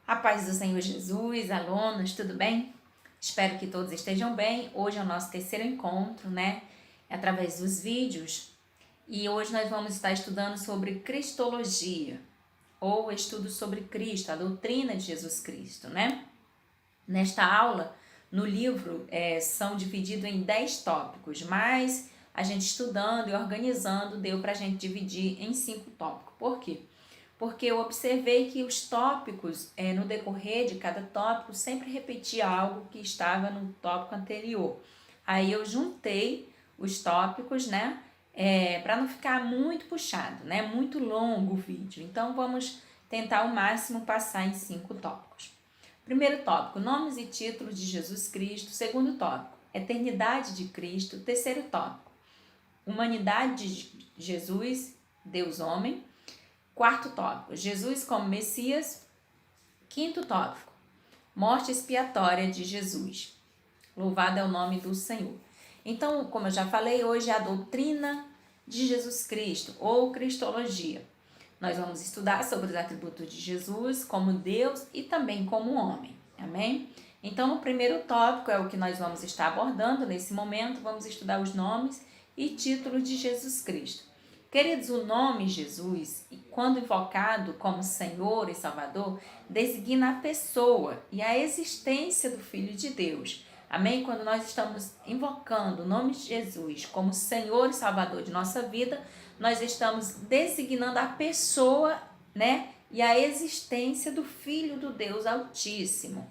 A paz do Senhor Jesus, alunos, tudo bem? Espero que todos estejam bem. Hoje é o nosso terceiro encontro, né? Através dos vídeos. E hoje nós vamos estar estudando sobre Cristologia, ou estudo sobre Cristo, a doutrina de Jesus Cristo, né? Nesta aula, no livro, são divididos em 10 tópicos, mas a gente estudando e organizando deu para a gente dividir em 5 tópicos. Por quê? Porque eu observei que os tópicos, no decorrer de cada tópico, sempre repetia algo que estava no tópico anterior. Aí eu juntei os tópicos, né, para não ficar muito puxado, né, muito longo o vídeo. Então vamos tentar ao máximo passar em 5 tópicos. Primeiro tópico, nomes e títulos de Jesus Cristo. Segundo tópico, eternidade de Cristo. Terceiro tópico, humanidade de Jesus, Deus homem. Quarto tópico, Jesus como Messias. Quinto tópico, morte expiatória de Jesus. Louvado é o nome do Senhor. Então, como eu já falei, hoje é a doutrina de Jesus Cristo, ou Cristologia. Nós vamos estudar sobre os atributos de Jesus como Deus e também como homem. Amém? Então, no primeiro tópico é o que nós vamos estar abordando nesse momento. Vamos estudar os nomes e títulos de Jesus Cristo. Queridos, o nome Jesus, quando invocado como Senhor e Salvador, designa a pessoa e a existência do Filho de Deus. Amém? Quando nós estamos invocando o nome de Jesus como Senhor e Salvador de nossa vida, nós estamos designando a pessoa, né? E a existência do Filho do Deus Altíssimo.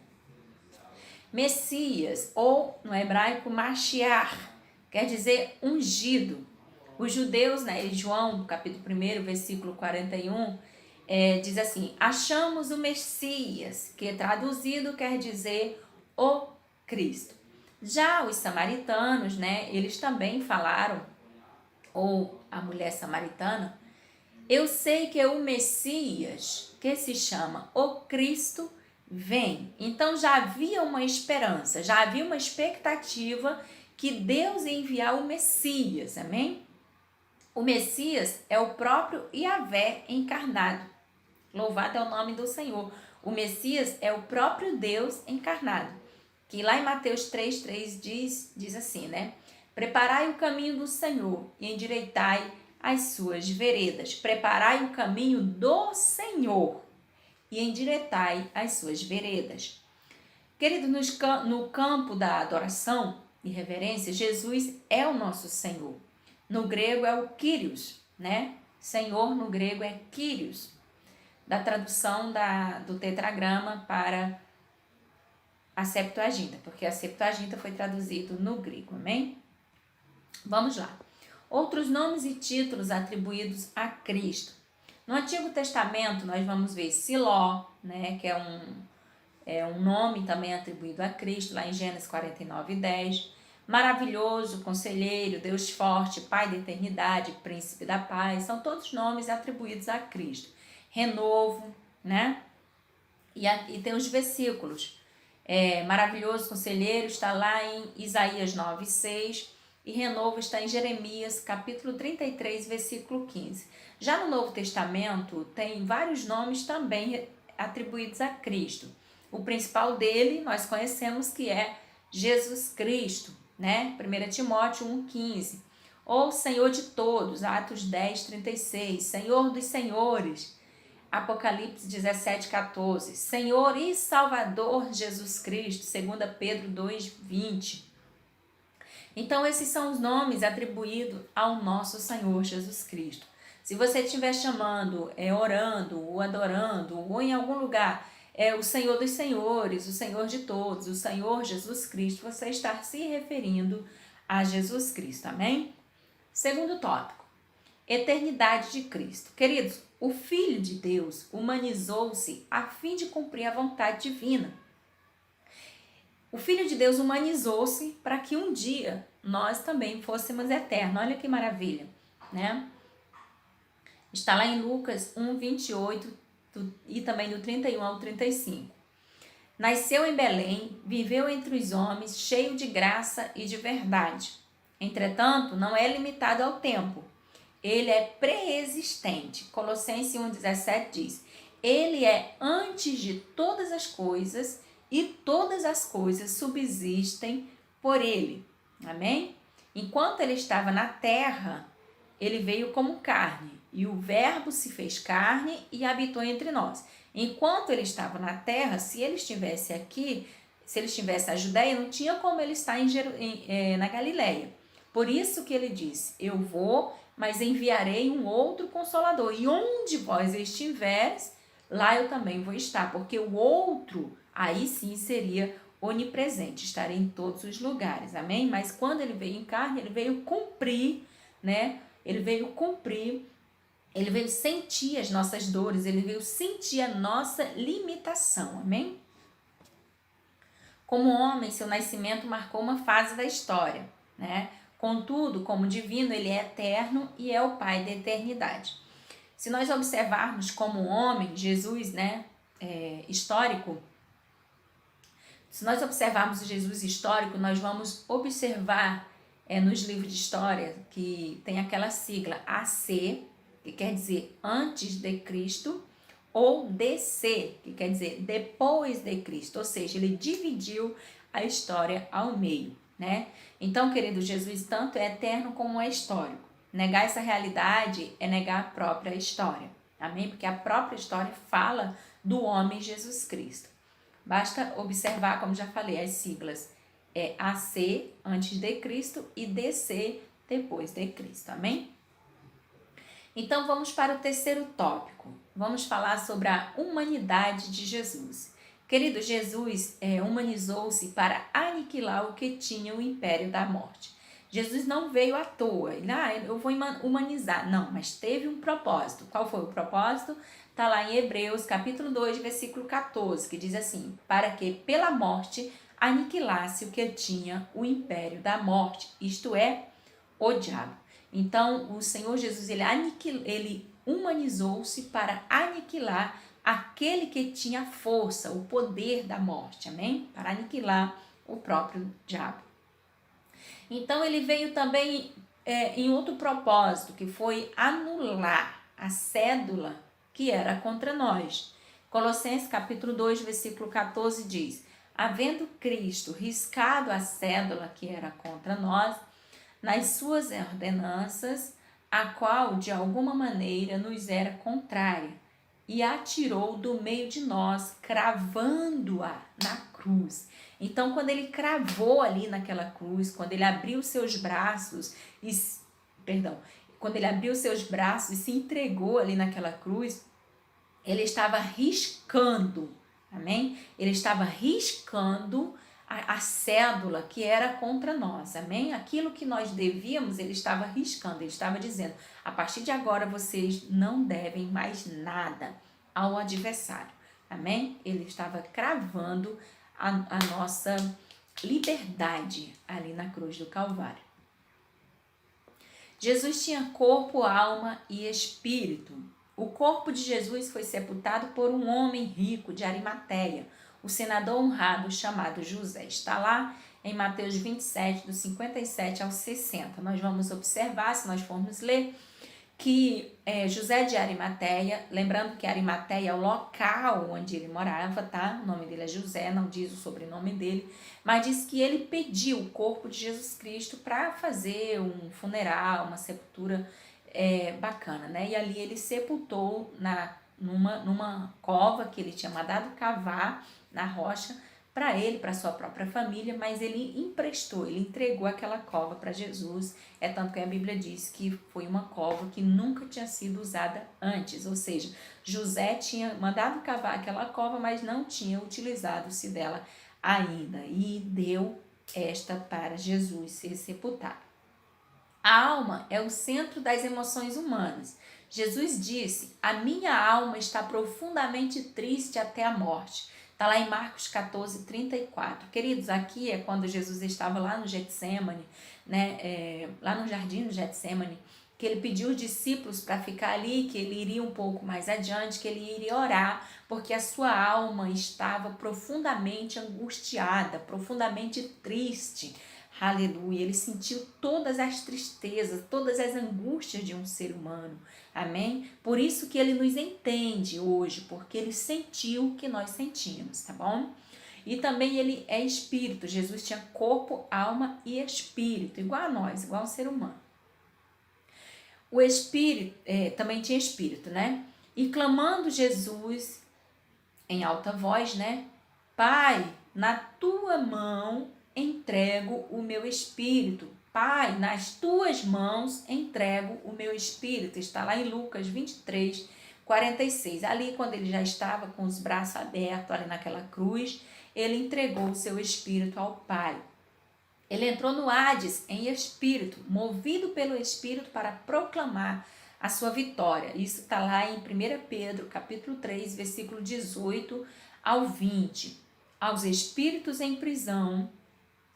Messias, ou no hebraico, Mashiach, quer dizer ungido. Os judeus, né, em João, capítulo 1, versículo 41, diz assim: achamos o Messias, que traduzido quer dizer o Cristo. Já os samaritanos, né, eles também falaram, ou a mulher samaritana, eu sei que o Messias, que se chama o Cristo, vem. Então já havia uma esperança, já havia uma expectativa que Deus ia enviar o Messias, amém? O Messias é o próprio Yahvé encarnado. Louvado é o nome do Senhor. O Messias é o próprio Deus encarnado. Que lá em Mateus 3,3 diz assim, né? Preparai o caminho do Senhor e endireitai as suas veredas. Preparai o caminho do Senhor e endireitai as suas veredas. Querido, no campo da adoração e reverência, Jesus é o nosso Senhor. No grego é o Kyrios, né? Senhor no grego é Kyrios, da tradução do tetragrama para a Septuaginta, porque a Septuaginta foi traduzido no grego, amém? Vamos lá. Outros nomes e títulos atribuídos a Cristo. No Antigo Testamento nós vamos ver Siló, né, que é um nome também atribuído a Cristo, lá em Gênesis 49:10. Maravilhoso, Conselheiro, Deus Forte, Pai da Eternidade, Príncipe da Paz, são todos nomes atribuídos a Cristo. Renovo, né? E tem os versículos. Maravilhoso Conselheiro está lá em Isaías 9:6 e Renovo está em Jeremias, capítulo 33, versículo 15. Já no Novo Testamento tem vários nomes também atribuídos a Cristo. O principal dele nós conhecemos que é Jesus Cristo, né? 1 Timóteo 1,15. Ou Senhor de todos, Atos 10:36. Senhor dos senhores, Apocalipse 17:14. Senhor e Salvador Jesus Cristo, 2 Pedro 2:20. Então esses são os nomes atribuídos ao nosso Senhor Jesus Cristo. Se você estiver chamando, orando, ou adorando, ou em algum lugar, o Senhor dos senhores, o Senhor de todos, o Senhor Jesus Cristo, você está se referindo a Jesus Cristo, amém? Segundo tópico, eternidade de Cristo. Queridos, o Filho de Deus humanizou-se a fim de cumprir a vontade divina. O Filho de Deus humanizou-se para que um dia nós também fôssemos eternos. Olha que maravilha, né? Está lá em Lucas 1:28 e também do 31 ao 35. Nasceu em Belém, viveu entre os homens, cheio de graça e de verdade. Entretanto, não é limitado ao tempo. Ele é pré-existente. Colossenses 1:17 diz: Ele é antes de todas as coisas e todas as coisas subsistem por ele. Amém? Enquanto ele estava na terra, ele veio como carne, e o Verbo se fez carne e habitou entre nós. Enquanto ele estava na terra, se ele estivesse aqui, se ele estivesse na Judéia, não tinha como ele estar na Galileia. Por isso que ele disse, eu vou, mas enviarei um outro Consolador. E onde vós estiveres, lá eu também vou estar. Porque o outro, aí sim seria onipresente, estarei em todos os lugares. Amém? Mas quando ele veio em carne, ele veio cumprir, né? Ele veio cumprir, ele veio sentir as nossas dores, ele veio sentir a nossa limitação. Amém? Como homem, seu nascimento marcou uma fase da história, né? Contudo, como divino, ele é eterno e é o Pai da eternidade. Se nós observarmos como homem, Jesus, né, histórico, se nós observarmos o Jesus histórico, nós vamos observar nos livros de história que tem aquela sigla AC, que quer dizer antes de Cristo, ou DC, que quer dizer depois de Cristo, ou seja, ele dividiu a história ao meio, né? Então, querido, Jesus tanto é eterno como é histórico. Negar essa realidade é negar a própria história, amém? Porque a própria história fala do homem Jesus Cristo. Basta observar, como já falei, as siglas AC, antes de Cristo, e DC, depois de Cristo, amém? Então, vamos para o terceiro tópico. Vamos falar sobre a humanidade de Jesus. Querido, Jesus humanizou-se para aniquilar o que tinha o império da morte. Jesus não veio à toa. Ele, eu vou humanizar. Não, mas teve um propósito. Qual foi o propósito? Está lá em Hebreus, capítulo 2, versículo 14, que diz assim, para que pela morte aniquilasse o que tinha o império da morte, isto é, o diabo. Então, o Senhor Jesus, ele humanizou-se para aniquilar aquele que tinha força, o poder da morte, amém? Para aniquilar o próprio diabo. Então, ele veio também em outro propósito, que foi anular a cédula que era contra nós. Colossenses capítulo 2, versículo 14 diz, havendo Cristo riscado a cédula que era contra nós, nas suas ordenanças, a qual de alguma maneira nos era contrária, e atirou do meio de nós, cravando-a na cruz. Então, quando ele cravou ali naquela cruz, quando ele abriu seus braços quando ele abriu seus braços e se entregou ali naquela cruz, ele estava riscando, amém? Ele estava riscando a cédula que era contra nós, amém? Aquilo que nós devíamos, ele estava riscando, ele estava dizendo, a partir de agora vocês não devem mais nada ao adversário, amém? Ele estava cravando a nossa liberdade ali na cruz do Calvário. Jesus tinha corpo, alma e espírito. O corpo de Jesus foi sepultado por um homem rico de Arimateia, o senador honrado chamado José. Está lá em Mateus 27, do 57 ao 60. Nós vamos observar, se nós formos ler, que José de Arimateia, lembrando que Arimateia é o local onde ele morava, tá? O nome dele é José, não diz o sobrenome dele, mas diz que ele pediu o corpo de Jesus Cristo para fazer um funeral, uma sepultura bacana, né? E ali ele sepultou numa cova que ele tinha mandado cavar na rocha para ele, para sua própria família, mas ele emprestou, ele entregou aquela cova para Jesus. É tanto que a Bíblia diz que foi uma cova que nunca tinha sido usada antes, ou seja, José tinha mandado cavar aquela cova, mas não tinha utilizado-se dela ainda, e deu esta para Jesus ser sepultado. A alma é o centro das emoções humanas. Jesus disse, a minha alma está profundamente triste até a morte. Está lá em Marcos 14, 34. Queridos, aqui é quando Jesus estava lá no Getsemane, né? Lá no jardim do Getsemane, que ele pediu os discípulos para ficar ali, que ele iria um pouco mais adiante, que ele iria orar, porque a sua alma estava profundamente angustiada, profundamente triste. Aleluia. Ele sentiu todas as tristezas, todas as angústias de um ser humano. Amém? Por isso que ele nos entende hoje, porque ele sentiu o que nós sentimos, tá bom? E também ele é espírito. Jesus tinha corpo, alma e espírito, igual a nós, igual ao ser humano. O espírito também tinha espírito, né? E clamando Jesus em alta voz, né? Pai, na tua mão entrego o meu espírito. Pai, nas tuas mãos entrego o meu espírito. Está lá em Lucas 23, 46. Ali, quando ele já estava com os braços abertos ali naquela cruz, ele entregou o seu espírito ao Pai. Ele entrou no Hades em espírito, movido pelo Espírito para proclamar a sua vitória. Isso está lá em 1 Pedro, capítulo 3, versículo 18 ao 20. Aos espíritos em prisão,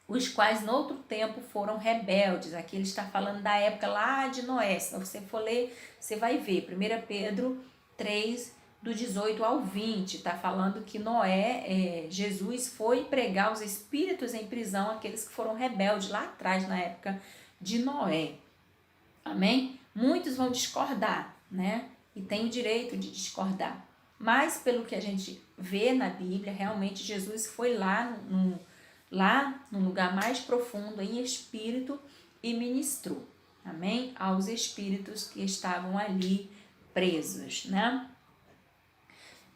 os quais no outro tempo foram rebeldes. Aqui ele está falando da época lá de Noé. Se você for ler, você vai ver. 1 Pedro 3, do 18 ao 20, está falando que Jesus foi pregar os espíritos em prisão, aqueles que foram rebeldes lá atrás, na época de Noé. Amém? Muitos vão discordar, né? E tem o direito de discordar. Mas, pelo que a gente vê na Bíblia, realmente Jesus foi lá no lugar mais profundo, em espírito, e ministrou, amém? Aos espíritos que estavam ali presos, né?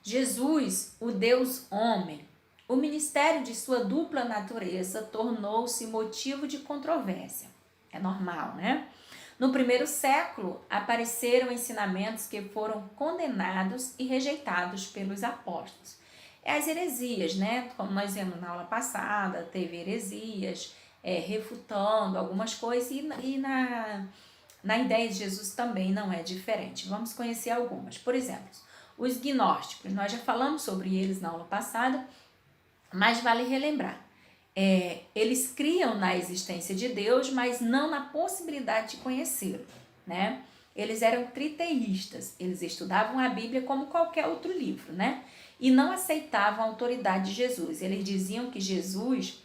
Jesus, o Deus homem, o ministério de sua dupla natureza tornou-se motivo de controvérsia. É normal, né? No primeiro século, apareceram ensinamentos que foram condenados e rejeitados pelos apóstolos. É as heresias, né? Como nós vimos na aula passada, teve heresias refutando algumas coisas e na ideia de Jesus também não é diferente. Vamos conhecer algumas. Por exemplo, os gnósticos, nós já falamos sobre eles na aula passada, mas vale relembrar. Eles criam na existência de Deus, mas não na possibilidade de conhecê-lo, né? Eles eram triteístas, eles estudavam a Bíblia como qualquer outro livro, né? E não aceitavam a autoridade de Jesus. Eles diziam que Jesus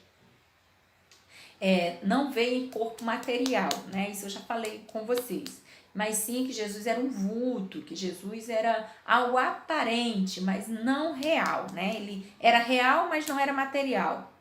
não veio em corpo material, né? Isso eu já falei com vocês. Mas sim que Jesus era um vulto, que Jesus era algo aparente, mas não real, né? Ele era real, mas não era material.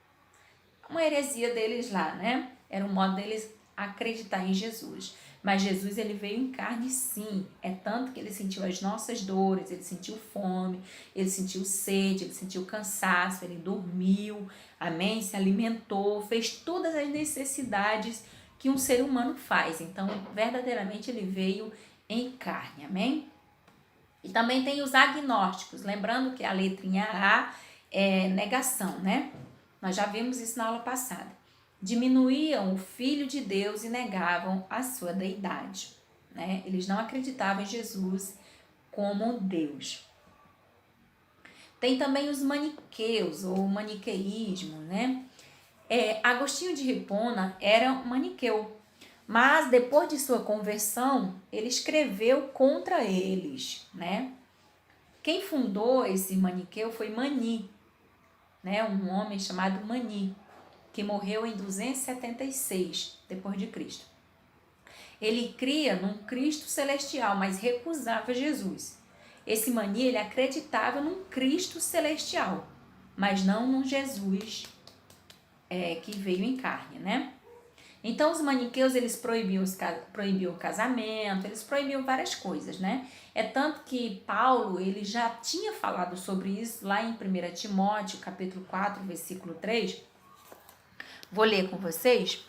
Uma heresia deles lá, né? Era um modo deles acreditar em Jesus. Mas Jesus, ele veio em carne, sim. É tanto que ele sentiu as nossas dores, ele sentiu fome, ele sentiu sede, ele sentiu cansaço, ele dormiu, amém? Se alimentou, fez todas as necessidades que um ser humano faz. Então, verdadeiramente, ele veio em carne, amém? E também tem os agnósticos, lembrando que a letrinha A é negação, né? Nós já vimos isso na aula passada. Diminuíam o Filho de Deus e negavam a sua deidade, né? Eles não acreditavam em Jesus como Deus. Tem também os maniqueus, ou maniqueísmo, né? Agostinho de Hipona era maniqueu, mas depois de sua conversão, ele escreveu contra eles, né? Quem fundou esse maniqueu foi Mani, né? Um homem chamado Mani, que morreu em 276 depois de Cristo. Ele cria num Cristo celestial, mas recusava Jesus. Esse Mani, ele acreditava num Cristo celestial, mas não num Jesus que veio em carne, né? Então, os maniqueus, eles proibiam o casamento, eles proibiam várias coisas, né? É tanto que Paulo, ele já tinha falado sobre isso lá em 1 Timóteo, capítulo 4, versículo 3. Vou ler com vocês.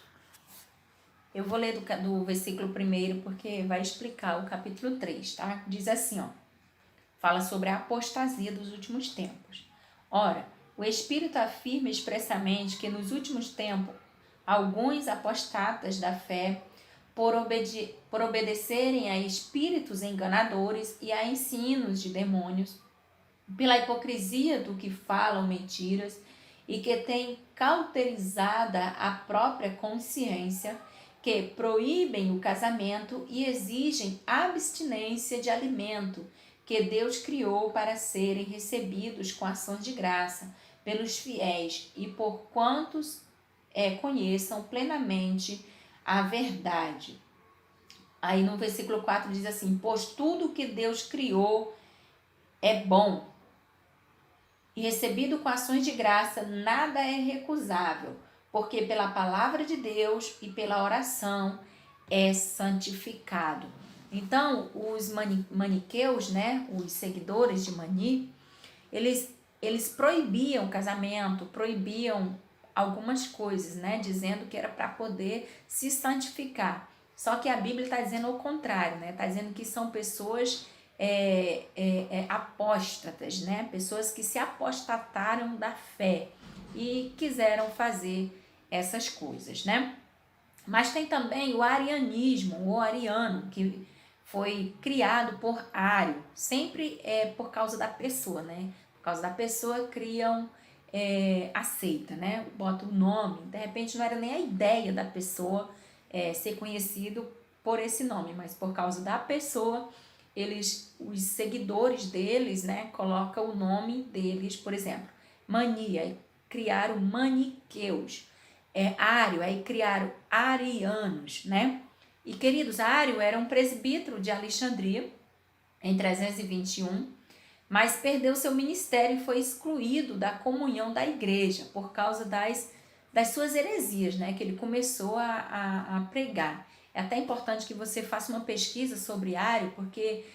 Eu vou ler do versículo 1 porque vai explicar o capítulo 3, tá? Diz assim, ó. Fala sobre a apostasia dos últimos tempos. Ora, o Espírito afirma expressamente que nos últimos tempos, alguns apostatas da fé, por obedecerem a espíritos enganadores e a ensinos de demônios, pela hipocrisia do que falam mentiras e que têm cauterizada a própria consciência, que proíbem o casamento e exigem abstinência de alimento que Deus criou para serem recebidos com ações de graça pelos fiéis e por quantos conheçam plenamente a verdade. Aí no versículo 4 diz assim: pois tudo que Deus criou é bom, e recebido com ações de graça, nada é recusável, porque pela palavra de Deus e pela oração é santificado. Então, os maniqueus, né, os seguidores de Mani, eles proibiam o casamento, proibiam algumas coisas, né, dizendo que era para poder se santificar. Só que a Bíblia está dizendo o contrário, né? Está dizendo que são pessoas apóstatas, né? Pessoas que se apostataram da fé e quiseram fazer essas coisas, né? Mas tem também o arianismo, o ariano, que foi criado por Ário, sempre por causa da pessoa, né? Por causa da pessoa criam a seita, né? Bota o nome, de repente não era nem a ideia da pessoa ser conhecido por esse nome, mas por causa da pessoa, os seguidores deles, né, colocam o nome deles, por exemplo, Mania, criaram maniqueus. Ário, aí criaram arianos, né? E queridos, Ário era um presbítero de Alexandria em 321, mas perdeu seu ministério e foi excluído da comunhão da igreja por causa das suas heresias, né, que ele começou a pregar. É até importante que você faça uma pesquisa sobre Ário, porque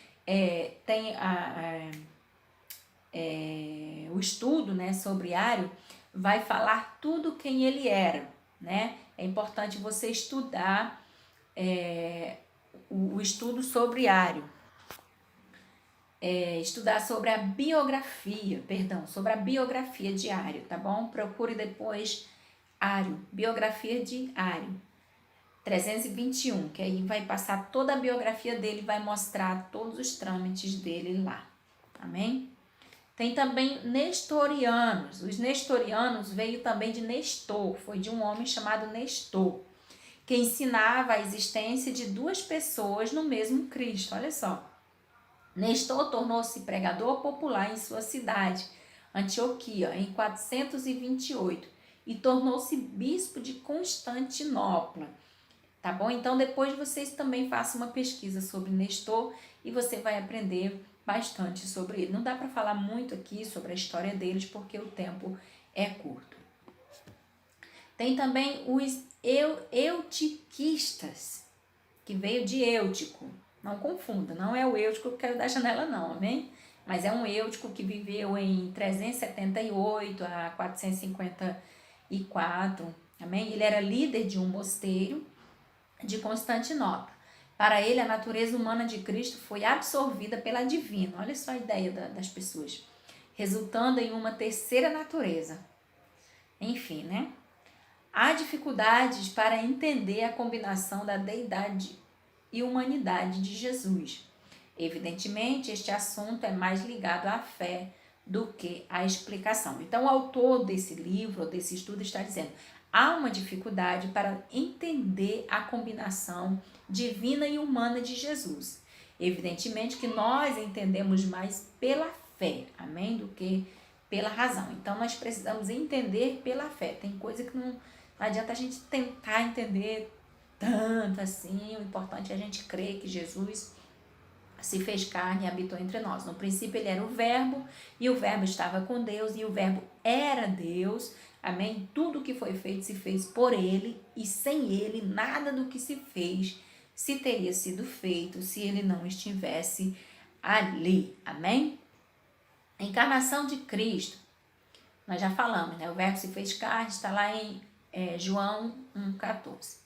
tem o estudo, né, sobre Ário, vai falar tudo quem ele era, né? É importante você estudar o estudo sobre Ário. Estudar sobre a biografia de Ário, tá bom? Procure depois Ário, biografia de Ário, 321, que aí vai passar toda a biografia dele, vai mostrar todos os trâmites dele lá, amém? Tem também nestorianos. Os nestorianos veio também de Nestor, foi de um homem chamado Nestor, que ensinava a existência de duas pessoas no mesmo Cristo, olha só. Nestor tornou-se pregador popular em sua cidade, Antioquia, em 428, e tornou-se bispo de Constantinopla. Tá bom? Então depois vocês também façam uma pesquisa sobre Nestor e você vai aprender bastante sobre ele. Não dá para falar muito aqui sobre a história deles porque o tempo é curto. Tem também os eutiquistas, que veio de Eutico. Não confunda, não é o Eutico que caiu da janela não, amém? Mas é um Eutico que viveu em 378 a 454, amém? Ele era líder de um mosteiro de Constantinopla. Para ele, a natureza humana de Cristo foi absorvida pela divina. Olha só a ideia das pessoas. Resultando em uma terceira natureza. Enfim, né? Há dificuldades para entender a combinação da deidade e humanidade de Jesus. Evidentemente, este assunto é mais ligado à fé do que à explicação. Então, o autor desse livro, desse estudo, está dizendo: há uma dificuldade para entender a combinação divina e humana de Jesus. Evidentemente que nós entendemos mais pela fé, amém? Do que pela razão. Então, nós precisamos entender pela fé. Tem coisa que não adianta a gente tentar entender tanto assim. O importante é a gente crer que Jesus se fez carne e habitou entre nós. No princípio ele era o verbo, e o verbo estava com Deus, e o verbo era Deus, amém? Tudo que foi feito se fez por ele, e sem ele nada do que se fez se teria sido feito se ele não estivesse ali, amém? A encarnação de Cristo, nós já falamos, né? O verbo se fez carne, está lá em João 1,14.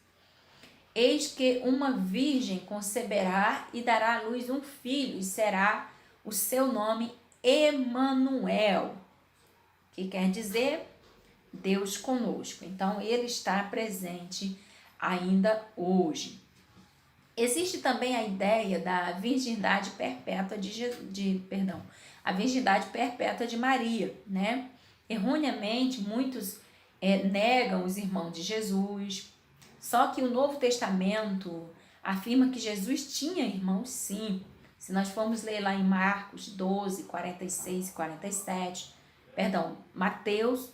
Eis que uma virgem conceberá e dará à luz um filho, e será o seu nome Emanuel, que quer dizer Deus conosco. Então, ele está presente ainda hoje. Existe também a ideia da virgindade perpétua a virgindade perpétua de Maria, né? Erroneamente, muitos negam os irmãos de Jesus. Só que o Novo Testamento afirma que Jesus tinha irmãos, sim. Se nós formos ler lá em Marcos 12, 46 e 47, Mateus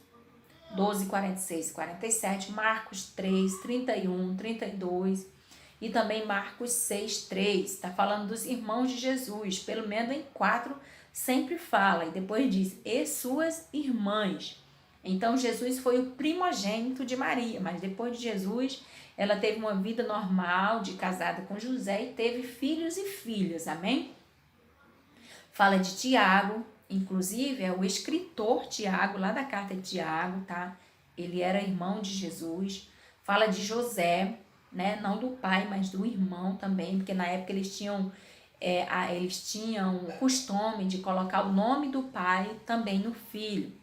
12, 46 e 47, Marcos 3, 31, 32 e também Marcos 6, 3. Está falando dos irmãos de Jesus, pelo menos em 4 sempre fala, e depois diz, e suas irmãs. Então Jesus foi o primogênito de Maria, mas depois de Jesus, ela teve uma vida normal, de casada com José, e teve filhos e filhas, amém? Fala de Tiago, inclusive é o escritor Tiago, lá da carta de Tiago, tá? Ele era irmão de Jesus. Fala de José, né? Não do pai, mas do irmão também, porque na época eles tinham o costume de colocar o nome do pai também no filho.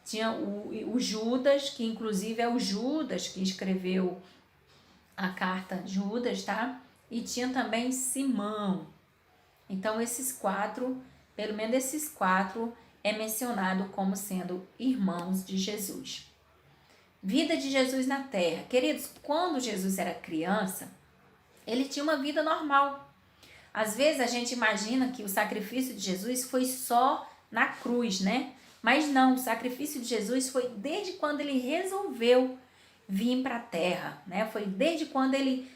Tinha o Judas, que inclusive é o Judas que escreveu a carta Judas, tá? E tinha também Simão. Então esses 4, pelo menos esses 4, é mencionado como sendo irmãos de Jesus. Vida de Jesus na terra. Queridos, quando Jesus era criança, ele tinha uma vida normal. Às vezes a gente imagina que o sacrifício de Jesus foi só na cruz, né? Mas não, o sacrifício de Jesus foi desde quando ele resolveu vir para a terra, né? Foi desde quando ele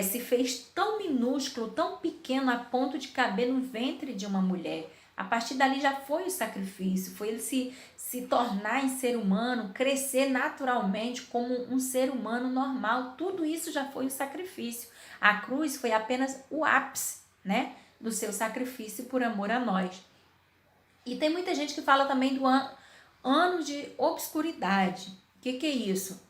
se fez tão minúsculo, tão pequeno, a ponto de caber no ventre de uma mulher. A partir dali já foi o sacrifício, foi ele se tornar em ser humano, crescer naturalmente como um ser humano normal. Tudo isso já foi o sacrifício. A cruz foi apenas o ápice, né, do seu sacrifício por amor a nós. E tem muita gente que fala também do ano de obscuridade. O que é isso?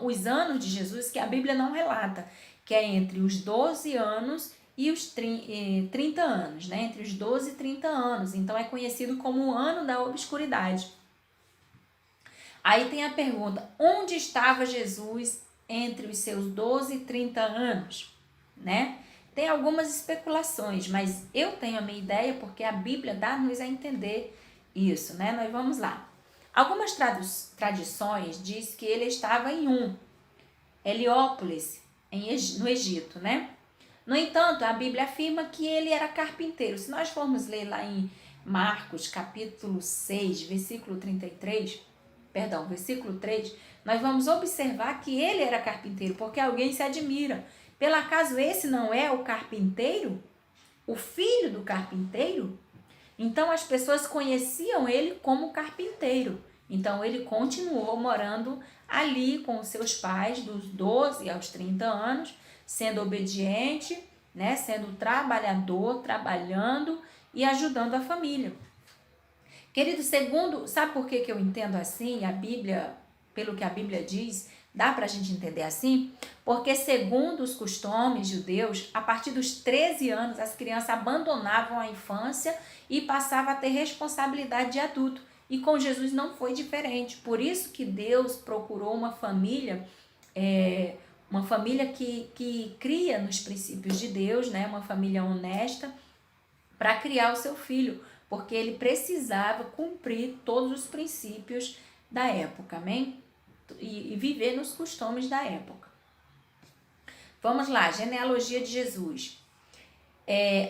Os anos de Jesus que a Bíblia não relata, que é entre os 12 anos e os 30 anos, né? Entre os 12 e 30 anos. Então é conhecido como o ano da obscuridade. Aí tem a pergunta, onde estava Jesus entre os seus 12 e 30 anos, né? Tem algumas especulações, mas eu tenho a minha ideia porque a Bíblia dá-nos a entender isso, né? Nós vamos lá. Algumas tradições diz que ele estava em Heliópolis, no Egito, né? No entanto, a Bíblia afirma que ele era carpinteiro. Se nós formos ler lá em Marcos, capítulo 6, versículo 3, nós vamos observar que ele era carpinteiro, porque alguém se admira. Pelo acaso esse não é o carpinteiro? O filho do carpinteiro? Então as pessoas conheciam ele como carpinteiro. Então ele continuou morando ali com os seus pais dos 12 aos 30 anos, sendo obediente, né, sendo trabalhador, trabalhando e ajudando a família. Querido, sabe por que eu entendo assim? A Bíblia, pelo que a Bíblia diz, dá para a gente entender assim? Porque segundo os costumes judeus, a partir dos 13 anos, as crianças abandonavam a infância e passavam a ter responsabilidade de adulto. E com Jesus não foi diferente. Por isso que Deus procurou uma família que cria nos princípios de Deus, né? Uma família honesta, para criar o seu filho, porque ele precisava cumprir todos os princípios da época, amém? E viver nos costumes da época. Vamos lá, genealogia de Jesus.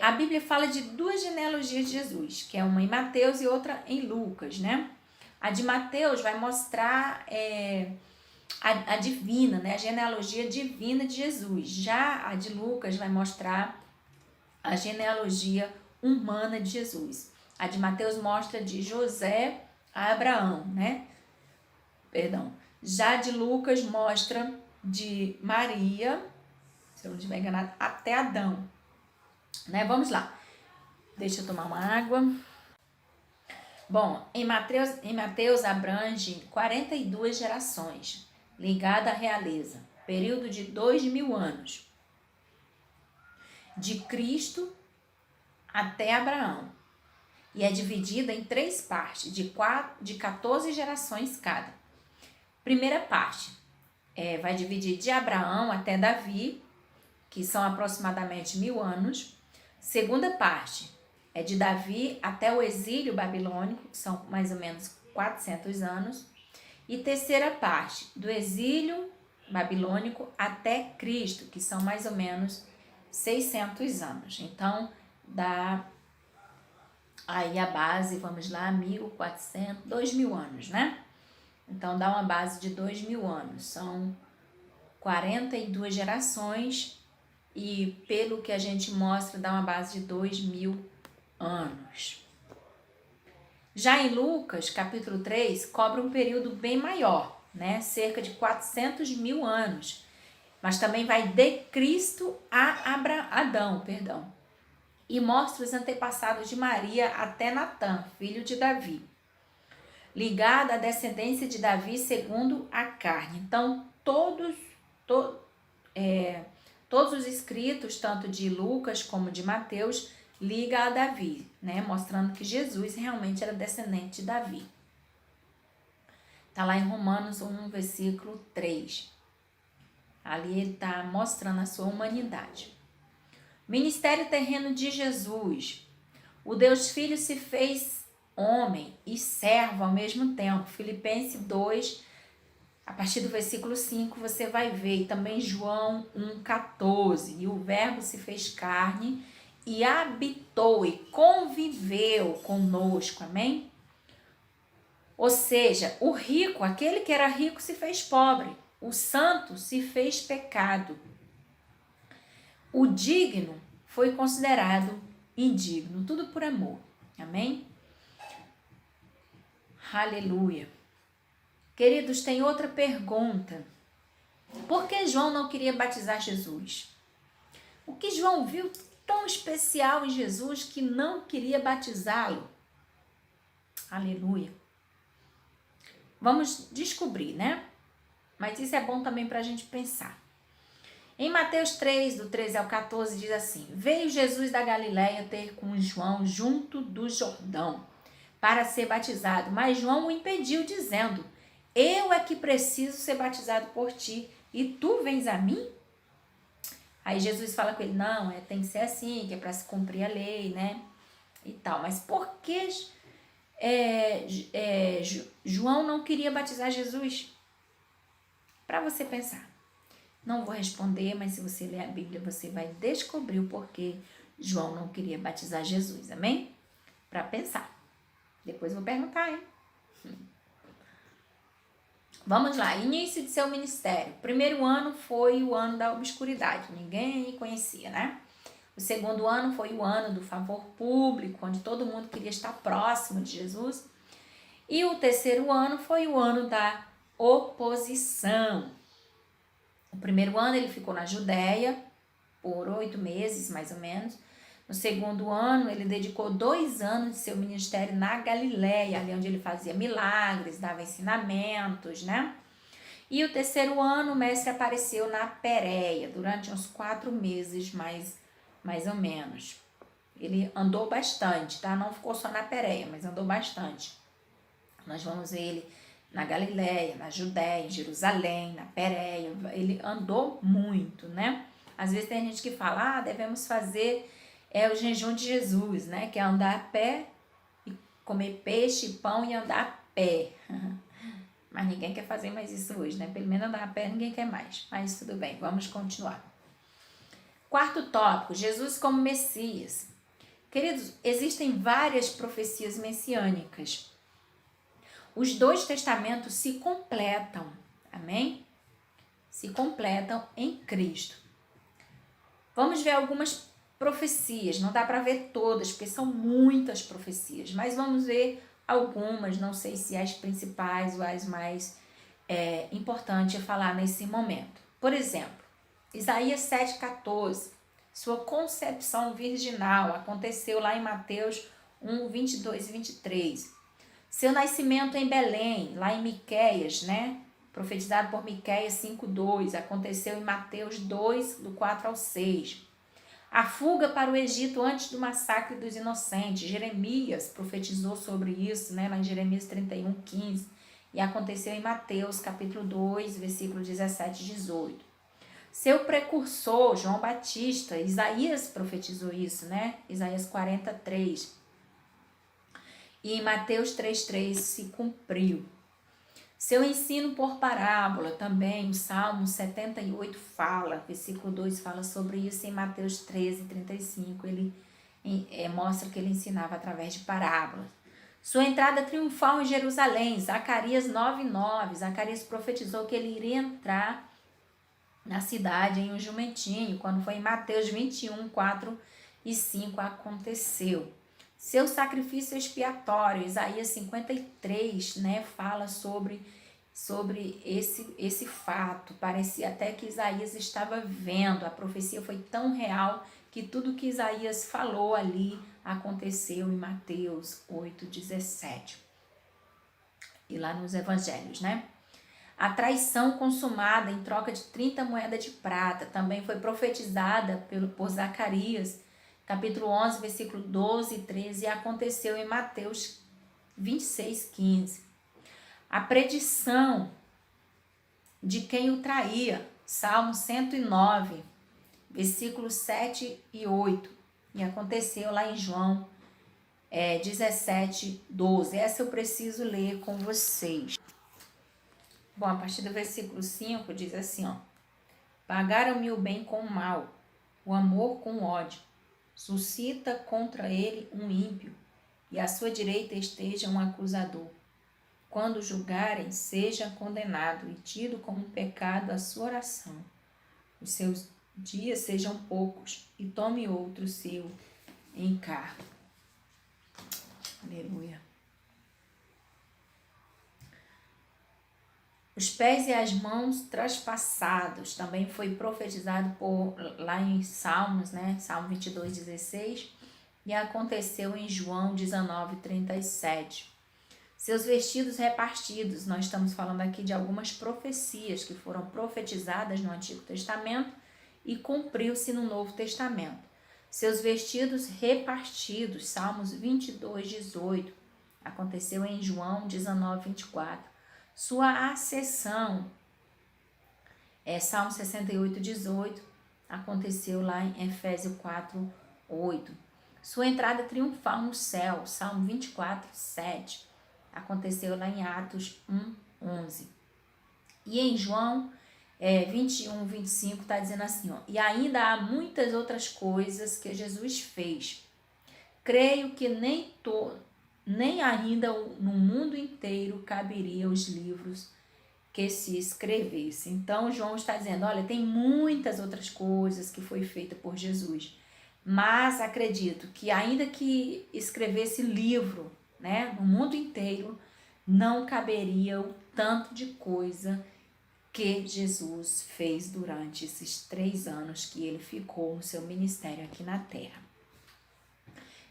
A Bíblia fala de 2 genealogias de Jesus, que é uma em Mateus e outra em Lucas, né? A de Mateus vai mostrar a divina, né? A genealogia divina de Jesus. Já a de Lucas vai mostrar a genealogia humana de Jesus. A de Mateus mostra de José a Abraão, né? Já a de Lucas mostra de Maria, se eu não estiver enganado, até Adão, né? Vamos lá. Deixa eu tomar uma água. Bom, em Mateus abrange 42 gerações, ligada à realeza, período de 2000 anos, de Cristo até Abraão, e é dividida em 3 partes, de 14 gerações cada. Primeira parte, vai dividir de Abraão até Davi, que são aproximadamente 1000 anos. Segunda parte, é de Davi até o exílio babilônico, que são mais ou menos 400 anos. E terceira parte, do exílio babilônico até Cristo, que são mais ou menos 600 anos. Então, dá aí a base, vamos lá, 1400, 2000 anos, né? Então dá uma base de 2.000 anos. São 42 gerações e pelo que a gente mostra dá uma base de 2.000 anos. Já em Lucas, capítulo 3, cobre um período bem maior, né? Cerca de 400.000 anos. Mas também vai de Cristo a Adão. E mostra os antepassados de Maria até Natã, filho de Davi. Ligado à descendência de Davi segundo a carne. Então, todos os escritos, tanto de Lucas como de Mateus, liga a Davi, né? Mostrando que Jesus realmente era descendente de Davi. Está lá em Romanos 1, versículo 3. Ali ele está mostrando a sua humanidade. Ministério terreno de Jesus. O Deus Filho se fez homem e servo ao mesmo tempo. Filipenses 2, a partir do versículo 5, você vai ver. E também João 1,14. E o verbo se fez carne e habitou e conviveu conosco. Amém? Ou seja, o rico, aquele que era rico, se fez pobre. O santo se fez pecado. O digno foi considerado indigno. Tudo por amor. Amém? Aleluia. Queridos, tem outra pergunta. Por que João não queria batizar Jesus? O que João viu tão especial em Jesus que não queria batizá-lo? Aleluia. Vamos descobrir, né? Mas isso é bom também para a gente pensar. Em Mateus 3, do 13 ao 14, diz assim: Veio Jesus da Galiléia ter com João junto do Jordão para ser batizado, mas João o impediu, dizendo: Eu é que preciso ser batizado por ti, e tu vens a mim? Aí Jesus fala com ele: Não, tem que ser assim, que é para se cumprir a lei, né? E tal. Mas por que João não queria batizar Jesus? Para você pensar. Não vou responder, mas se você ler a Bíblia, você vai descobrir o porquê João não queria batizar Jesus, amém? Para pensar. Depois eu vou perguntar, hein? Vamos lá, início de seu ministério. O primeiro ano foi o ano da obscuridade, ninguém conhecia, né? O segundo ano foi o ano do favor público, onde todo mundo queria estar próximo de Jesus. E o terceiro ano foi o ano da oposição. O primeiro ano ele ficou na Judéia, por 8 meses, mais ou menos. No segundo ano, ele dedicou 2 anos de seu ministério na Galiléia, ali onde ele fazia milagres, dava ensinamentos, né? E o terceiro ano, o mestre apareceu na Pérea, durante uns 4 meses, mais ou menos. Ele andou bastante, tá? Não ficou só na Pérea, mas andou bastante. Nós vamos ver ele na Galiléia, na Judéia, em Jerusalém, na Pérea. Ele andou muito, né? Às vezes tem gente que fala, devemos fazer o jejum de Jesus, né? Que é andar a pé, e comer peixe, pão e andar a pé. Mas ninguém quer fazer mais isso hoje, né? Pelo menos andar a pé ninguém quer mais. Mas tudo bem, vamos continuar. Quarto tópico, Jesus como Messias. Queridos, existem várias profecias messiânicas. Os 2 testamentos se completam, amém? Se completam em Cristo. Vamos ver algumas profecias, não dá para ver todas, porque são muitas profecias, mas vamos ver algumas, não sei se as principais ou as mais importantes a falar nesse momento. Por exemplo, Isaías 7,14, sua concepção virginal aconteceu lá em Mateus 1, 22 e 23. Seu nascimento em Belém, lá em Miqueias, né? Profetizado por Miqueias 5,2, aconteceu em Mateus 2, do 4 ao 6. A fuga para o Egito antes do massacre dos inocentes. Jeremias profetizou sobre isso, né? Lá em Jeremias 31:15. E aconteceu em Mateus, capítulo 2, versículo 17 e 18. Seu precursor, João Batista, Isaías profetizou isso, né? Isaías 43. E em Mateus 3,3 se cumpriu. Seu ensino por parábola também, o Salmo 78 fala, versículo 2 fala sobre isso, em Mateus 13:35 ele mostra que ele ensinava através de parábolas. Sua entrada triunfal em Jerusalém, Zacarias 9:9. Zacarias profetizou que ele iria entrar na cidade em um jumentinho, quando foi em Mateus 21:4 e 5 aconteceu. Seu sacrifício expiatório, Isaías 53, né, fala sobre esse fato. Parecia até que Isaías estava vendo, a profecia foi tão real que tudo que Isaías falou ali aconteceu em Mateus 8:17. E lá nos evangelhos, né? A traição consumada em troca de 30 moedas de prata também foi profetizada por Zacarias, capítulo 11, versículo 12 e 13, e aconteceu em Mateus 26:15. A predição de quem o traía, Salmo 109, versículos 7 e 8, e aconteceu lá em João 17:12. Essa eu preciso ler com vocês. Bom, a partir do versículo 5 diz assim, ó: pagaram-me o bem com o mal, o amor com o ódio. Suscita contra ele um ímpio, e à sua direita esteja um acusador. Quando julgarem, seja condenado e tido como pecado a sua oração. Os seus dias sejam poucos, e tome outro seu encargo. Aleluia. Os pés e as mãos traspassados, também foi profetizado lá em Salmos, né? Salmo 22:16, e aconteceu em João 19:37. Seus vestidos repartidos, nós estamos falando aqui de algumas profecias que foram profetizadas no Antigo Testamento e cumpriu-se no Novo Testamento. Seus vestidos repartidos, Salmos 22:18, aconteceu em João 19:24. Sua acessão, Salmo 68:18, aconteceu lá em Efésios 4:8. Sua entrada triunfal no céu, Salmo 24:7, aconteceu lá em Atos 1:11. E em João 21:25 está dizendo assim, ó: e ainda há muitas outras coisas que Jesus fez. Creio que nem ainda no mundo inteiro caberia os livros que se escrevesse. Então, João está dizendo, olha, tem muitas outras coisas que foi feita por Jesus, mas acredito que ainda que escrevesse livro, né, no mundo inteiro, não caberia o tanto de coisa que Jesus fez durante esses 3 anos que ele ficou no seu ministério aqui na terra.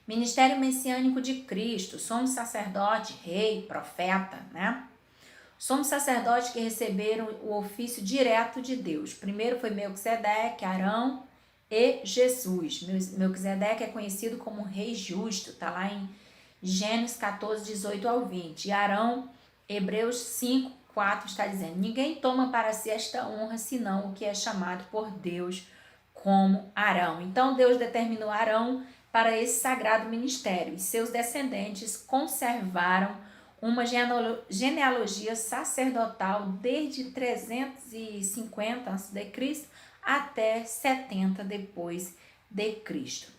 Ministério messiânico de Cristo, somos sacerdote, rei, profeta, né? Somos sacerdotes que receberam o ofício direto de Deus. Primeiro foi Melquisedeque, Arão e Jesus. Melquisedeque é conhecido como rei justo, está lá em Gênesis 14:18 ao 20. E Arão, Hebreus 5:4 está dizendo, ninguém toma para si esta honra, senão o que é chamado por Deus como Arão. Então Deus determinou Arão para esse sagrado ministério, e seus descendentes conservaram uma genealogia sacerdotal desde 350 a.C. até 70 depois de Cristo.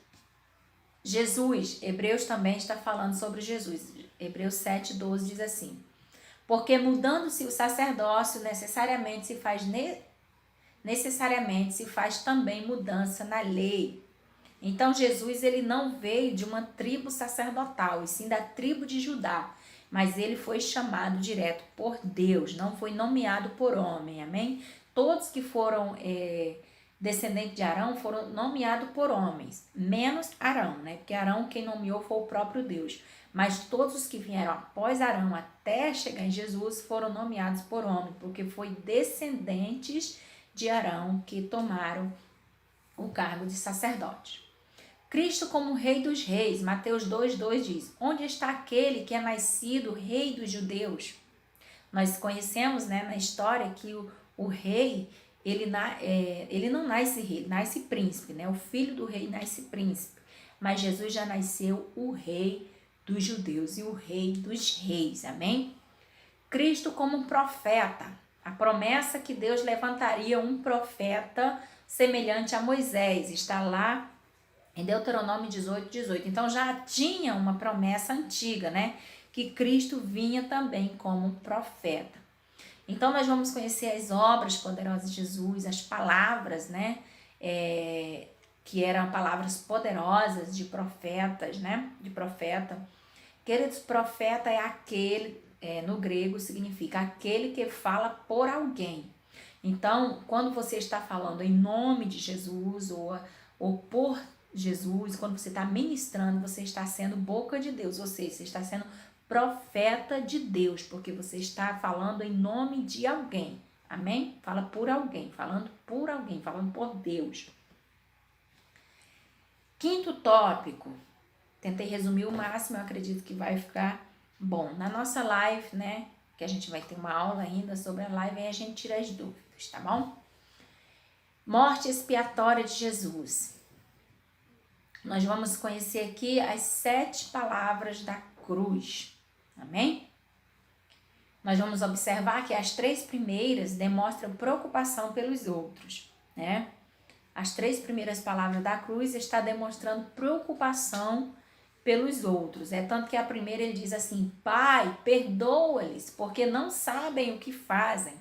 Jesus, Hebreus também está falando sobre Jesus. Hebreus 7:12 diz assim, porque mudando-se o sacerdócio, necessariamente se faz também mudança na lei. Então Jesus, ele não veio de uma tribo sacerdotal, e sim da tribo de Judá, mas ele foi chamado direto por Deus, não foi nomeado por homem, amém? Todos que foram descendentes de Arão foram nomeados por homens, menos Arão, né? Porque Arão quem nomeou foi o próprio Deus, mas todos os que vieram após Arão até chegar em Jesus foram nomeados por homem, porque foi descendentes de Arão que tomaram o cargo de sacerdote. Cristo como Rei dos Reis, Mateus 2:2 diz, onde está aquele que é nascido Rei dos Judeus? Nós conhecemos, né, na história que o rei, ele não nasce rei, ele nasce príncipe, né? O filho do rei nasce príncipe, mas Jesus já nasceu o Rei dos Judeus e o Rei dos Reis, amém? Cristo como profeta, a promessa que Deus levantaria um profeta semelhante a Moisés, está lá em Deuteronômio 18:18. Então já tinha uma promessa antiga, né? que Cristo vinha também como profeta. Então nós vamos conhecer as obras poderosas de Jesus, as palavras, né? Que eram palavras poderosas de profetas, né? De profeta. Queridos, profeta é aquele, no grego significa aquele que fala por alguém. Então, quando você está falando em nome de Jesus ou por Jesus, quando você está ministrando, você está sendo boca de Deus, ou seja, você está sendo profeta de Deus, porque você está falando em nome de alguém. Amém? Fala por alguém, falando por Deus. Quinto tópico, tentei resumir o máximo, eu acredito que vai ficar bom. Na nossa live, né, que a gente vai ter uma aula ainda sobre a live, aí a gente tira as dúvidas, tá bom? Morte expiatória de Jesus. Nós vamos conhecer aqui as 7 palavras da cruz, amém? Nós vamos observar que as 3 primeiras demonstram preocupação pelos outros, né? As 3 primeiras palavras da cruz está demonstrando preocupação pelos outros. Tanto que a primeira ele diz assim: Pai, perdoa-lhes, porque não sabem o que fazem.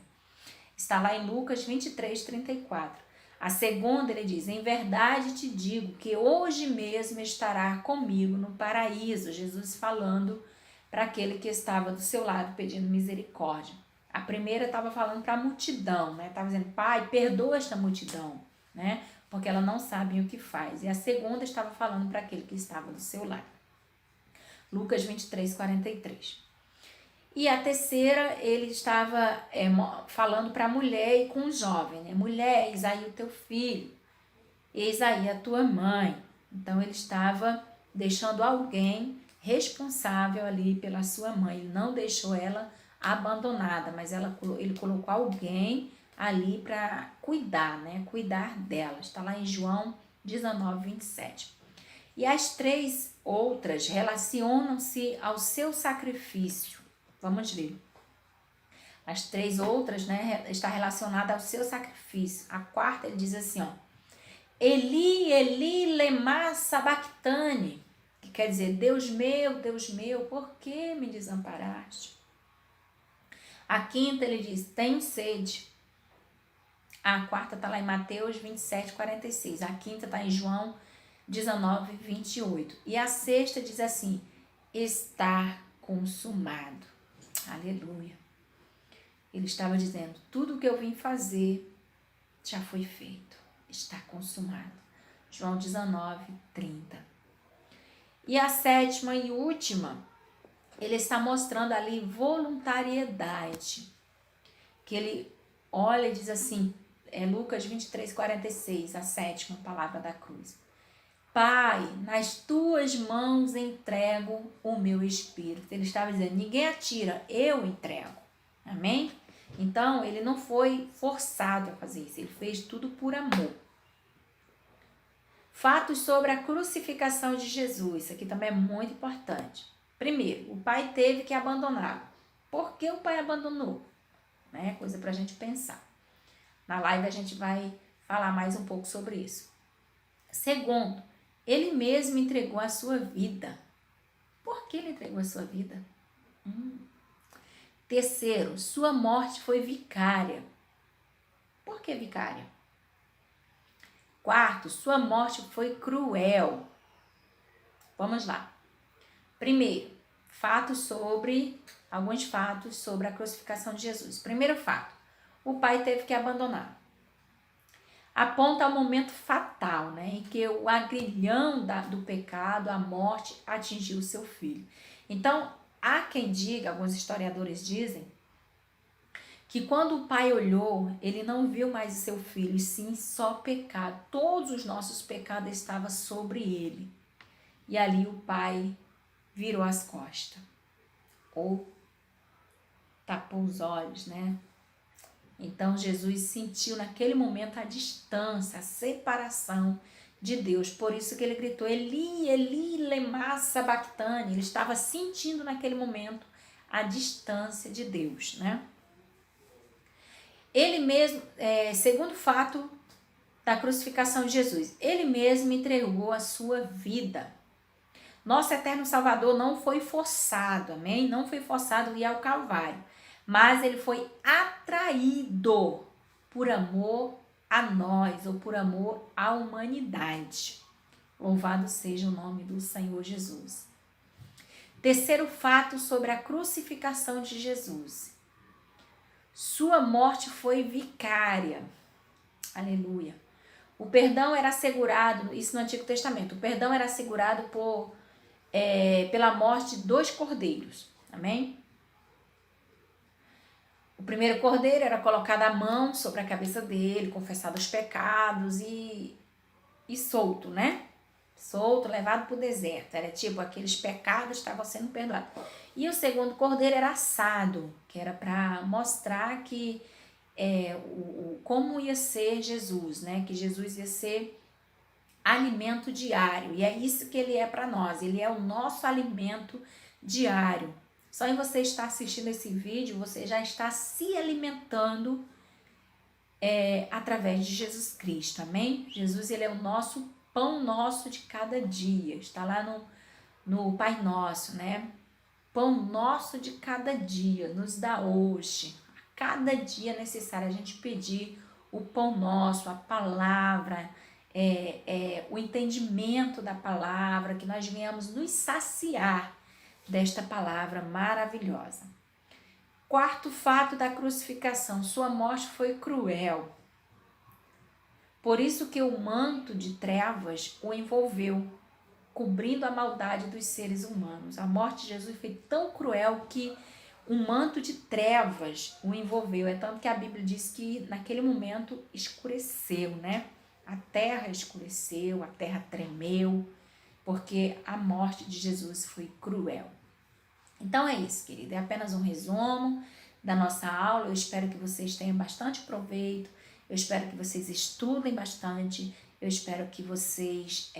Está lá em Lucas 23:34. A segunda ele diz: em verdade te digo que hoje mesmo estará comigo no paraíso. Jesus falando para aquele que estava do seu lado pedindo misericórdia. A primeira estava falando para a multidão, né? Estava dizendo: Pai, perdoa esta multidão, né? Porque ela não sabe o que faz. E a segunda estava falando para aquele que estava do seu lado. Lucas 23:43. E a terceira, ele estava falando para a mulher e com o jovem, né? Mulher, eis aí o teu filho, eis aí a tua mãe. Então, ele estava deixando alguém responsável ali pela sua mãe. Ele não deixou ela abandonada, mas ele colocou alguém ali para cuidar, né? Cuidar dela. Está lá em João 19:27. E as 3 outras relacionam-se ao seu sacrifício. Vamos ver. As 3 outras, né, está relacionada ao seu sacrifício. A quarta, ele diz assim, ó: Eli, Eli, lema sabachthani, que quer dizer: Deus meu, por que me desamparaste? A quinta, ele diz: tenho sede. A quarta está lá em Mateus 27:46. A quinta está em João 19:28. E a sexta diz assim: está consumado. Aleluia. Ele estava dizendo: tudo o que eu vim fazer já foi feito. Está consumado. João 19:30. E a sétima e última, ele está mostrando ali voluntariedade. Que ele olha e diz assim, Lucas 23:46, a sétima palavra da cruz: Pai, nas tuas mãos entrego o meu espírito. Ele estava dizendo: ninguém atira, eu entrego. Amém? Então, ele não foi forçado a fazer isso, ele fez tudo por amor. Fatos sobre a crucificação de Jesus. Isso aqui também é muito importante. Primeiro, o pai teve que abandoná-lo. Por que o pai abandonou? Coisa para a gente pensar. Na live a gente vai falar mais um pouco sobre isso. Segundo, ele mesmo entregou a sua vida. Por que ele entregou a sua vida? Terceiro, sua morte foi vicária. Por que vicária? Quarto, sua morte foi cruel. Vamos lá. Primeiro, alguns fatos sobre a crucificação de Jesus. Primeiro fato, o pai teve que abandonar. Aponta ao momento fatal, né, em que o agrilhão do pecado, a morte, atingiu o seu filho. Então, há quem diga, alguns historiadores dizem, que quando o pai olhou, ele não viu mais o seu filho, e sim só pecado. Todos os nossos pecados estavam sobre ele. E ali o pai virou as costas. Ou tapou os olhos, né? Então Jesus sentiu naquele momento a distância, a separação de Deus. Por isso que ele gritou: Eli, Eli, lema sabachthani. Ele estava sentindo naquele momento a distância de Deus, né? Ele mesmo, segundo fato da crucificação de Jesus, ele mesmo entregou a sua vida. Nosso eterno Salvador não foi forçado, amém? Não foi forçado a ir ao Calvário, mas ele foi atraído por amor a nós, ou por amor à humanidade. Louvado seja o nome do Senhor Jesus. Terceiro fato sobre a crucificação de Jesus. Sua morte foi vicária. Aleluia. O perdão era assegurado, isso no Antigo Testamento, o perdão era assegurado pela morte de 2 cordeiros. Amém? O primeiro cordeiro era colocado a mão sobre a cabeça dele, confessado os pecados e solto, né? Solto, levado para o deserto. Era tipo, aqueles pecados estavam sendo perdoados. E o segundo cordeiro era assado, que era para mostrar que como ia ser Jesus, né? Que Jesus ia ser alimento diário. E é isso que ele é para nós. Ele é o nosso alimento diário. Só em você estar assistindo esse vídeo, você já está se alimentando através de Jesus Cristo, amém? Jesus, ele é o nosso pão nosso de cada dia. Está lá no Pai Nosso, né? Pão nosso de cada dia, nos dá hoje. A cada dia é necessário a gente pedir o pão nosso, a palavra, o entendimento da palavra, que nós venhamos nos saciar desta palavra maravilhosa. Quarto fato da crucificação, sua morte foi cruel. Por isso que o manto de trevas o envolveu, cobrindo a maldade dos seres humanos. A morte de Jesus foi tão cruel que um manto de trevas o envolveu. É tanto que a Bíblia diz que naquele momento escureceu, né? A terra escureceu, a terra tremeu, porque a morte de Jesus foi cruel. Então é isso, querida. É apenas um resumo da nossa aula. Eu espero que vocês tenham bastante proveito. Eu espero que vocês estudem bastante. Eu espero que vocês,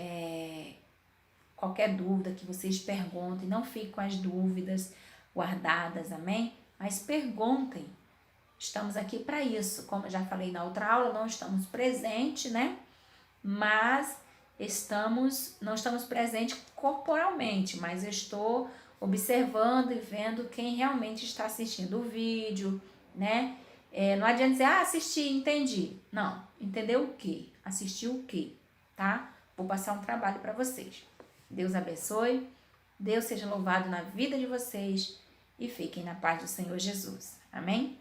qualquer dúvida, que vocês perguntem. Não fiquem com as dúvidas guardadas, amém? Mas perguntem. Estamos aqui para isso. Como eu já falei na outra aula, não estamos presentes, né? Mas não estamos presentes corporalmente, mas eu estou observando e vendo quem realmente está assistindo o vídeo, né? Não adianta dizer, assisti, entendi. Não, entendeu o quê? Assistiu o quê, tá? Vou passar um trabalho para vocês. Deus abençoe, Deus seja louvado na vida de vocês e fiquem na paz do Senhor Jesus. Amém?